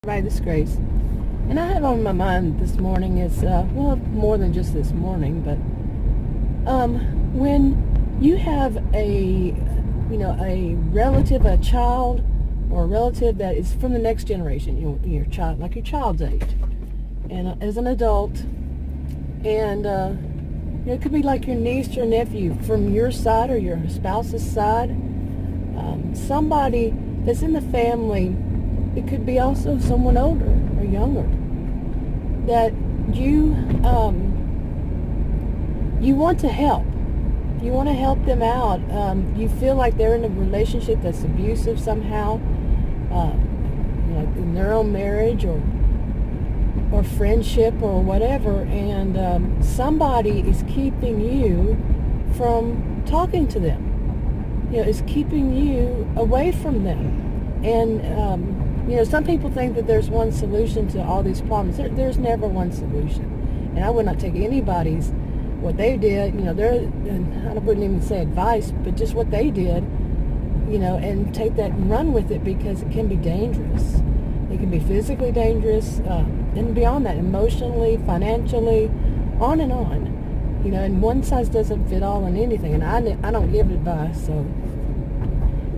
Right, this is Grace. And I have on my mind this morning is, well, more than just this morning, but when you have a relative, a child, or a relative that is from the next generation, your child, like your child's age, and as an adult, and it could be like your niece or nephew from your side or your spouse's side, somebody that's in the family. It could be also someone older or younger that you want to help. You want to help them out. You feel like they're in a relationship that's abusive somehow, in their own marriage or friendship or whatever, and somebody is keeping you from talking to them. Is keeping you away from them, and some people think that there's one solution to all these problems. There's never one solution. And I would not take anybody's, what they did, I wouldn't even say advice, but just what they did, and take that and run with it, because it can be dangerous. It can be physically dangerous, and beyond that, emotionally, financially, on and on. And one size doesn't fit all in anything. And I don't give advice, so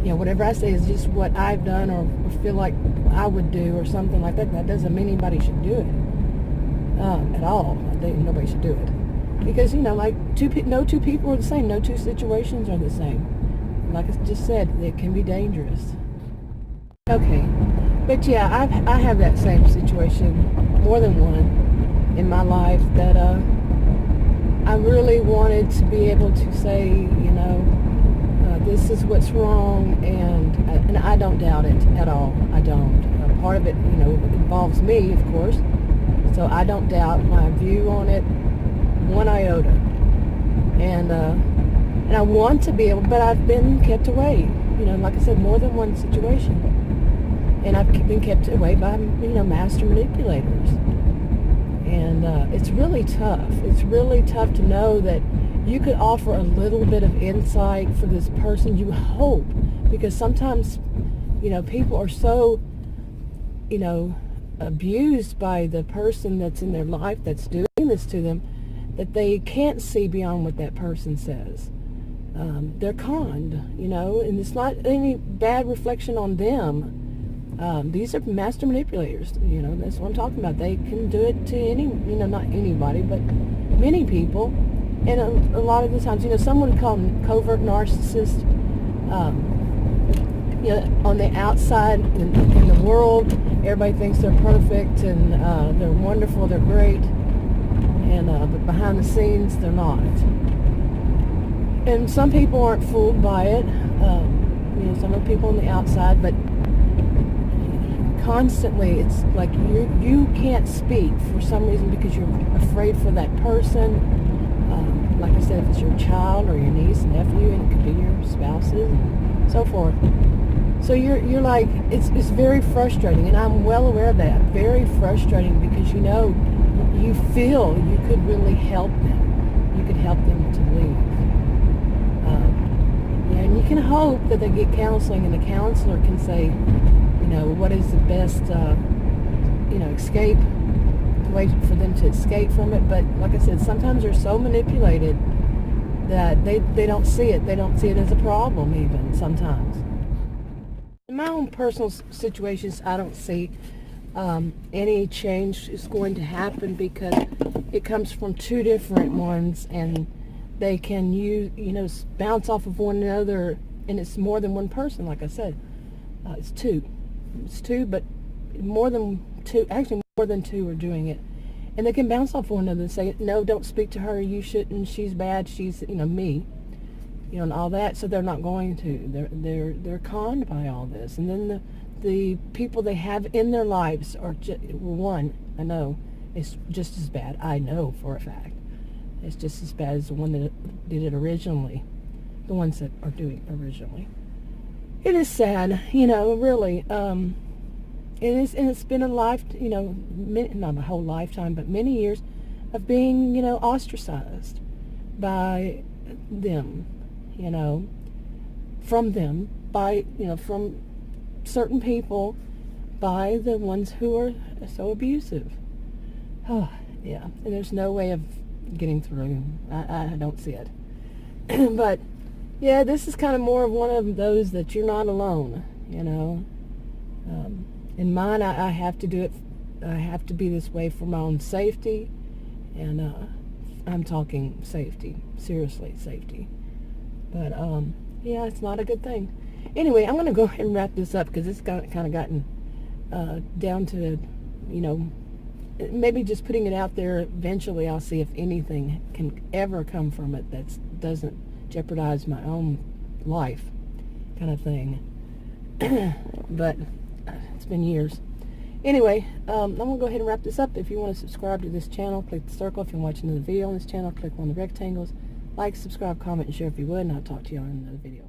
whatever I say is just what I've done or feel like I would do or something like that. That doesn't mean anybody should do it at all. Nobody should do it. Because, like, no two people are the same. No two situations are the same. Like I just said, it can be dangerous. Okay. But yeah, I have that same situation, more than one, in my life that I really wanted to be able to say, this is what's wrong, and I don't doubt it at all. I don't. Part of it, involves me, of course, so I don't doubt my view on it one iota. And I want to be able, but I've been kept away. Like I said, more than one situation, and I've been kept away by master manipulators, and it's really tough. It's really tough to know that you could offer a little bit of insight for this person, you hope, because sometimes, people are so, abused by the person that's in their life that's doing this to them, that they can't see beyond what that person says. They're conned, and it's not any bad reflection on them. These are master manipulators, that's what I'm talking about. They can do it to not anybody, but many people. And a lot of the times, some would call them covert narcissist. On the outside, in the world, everybody thinks they're perfect and they're wonderful, they're great. And but behind the scenes, they're not. And some people aren't fooled by it. Some of the people on the outside, but constantly, it's like you can't speak for some reason because you're afraid for that person. Like I said, if it's your child or your niece, nephew, and it could be your spouses and so forth. So you're like, it's very frustrating, and I'm well aware of that. Very frustrating because you feel you could really help them. You could help them to leave. And you can hope that they get counseling, and the counselor can say, what is the best, escape. Way for them to escape from it. But like I said, sometimes they're so manipulated that they don't see it. They don't see it as a problem even sometimes. In my own personal situations, I don't see any change is going to happen because it comes from two different ones, and they can bounce off of one another, and it's more than one person. Like I said, it's two, but more than two, actually more than two are doing it, and they can bounce off one another and say, no, don't speak to her, you shouldn't, she's bad, she's me, and all that. So they're not going to. They're conned by all this, and then the people they have in their lives are one. I know it's just as bad. I know for a fact it's just as bad as the one that did it originally. The ones that are doing it originally. It is sad, really. It is, and it's been a life, not a whole lifetime, but many years of being, ostracized by them, from them, by, from certain people, by the ones who are so abusive. Oh, yeah, and there's no way of getting through. I don't see it. But, yeah, this is kind of more of one of those that you're not alone, you know. In mine, I have to do it. I have to be this way for my own safety, and I'm talking safety, seriously safety. But yeah, it's not a good thing. Anyway, I'm going to go ahead and wrap this up because it's kind of gotten down to, you know, maybe just putting it out there. Eventually, I'll see if anything can ever come from it that doesn't jeopardize my own life, kind of thing. But it's been years. Anyway, I'm going to go ahead and wrap this up. If you want to subscribe to this channel, click the circle. If you're watching the video on this channel, click on the rectangles. Like, subscribe, comment, and share if you would, and I'll talk to you on another video.